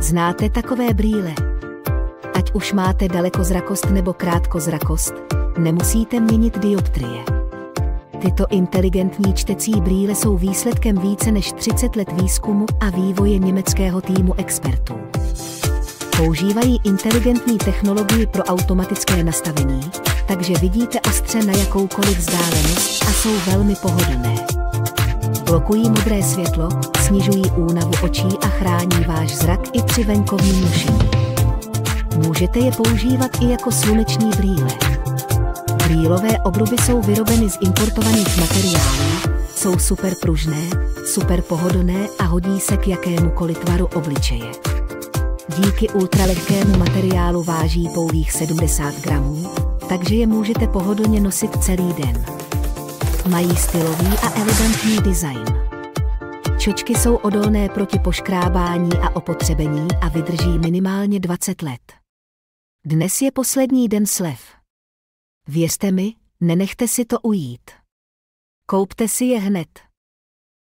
Znáte takové brýle? Ať už máte dalekozrakost nebo krátkozrakost, nemusíte měnit dioptrie. Tyto inteligentní čtecí brýle jsou výsledkem více než 30 let výzkumu a vývoje německého týmu expertů. Používají inteligentní technologii pro automatické nastavení, takže vidíte ostře na jakoukoliv vzdálenost a jsou velmi pohodlné. Blokují modré světlo, snižují únavu očí a chrání váš zrak i při venkovním nošení. Můžete je používat i jako sluneční brýle. Brýlové obruby jsou vyrobeny z importovaných materiálů, jsou super pružné, super pohodlné a hodí se k jakémukoliv tvaru obličeje. Díky ultralehkému materiálu váží pouhých 70 gramů, takže je můžete pohodlně nosit celý den. Mají stylový a elegantní design. Čočky jsou odolné proti poškrábání a opotřebení a vydrží minimálně 20 let. Dnes je poslední den slev. Věřte mi, nenechte si to ujít. Koupte si je hned.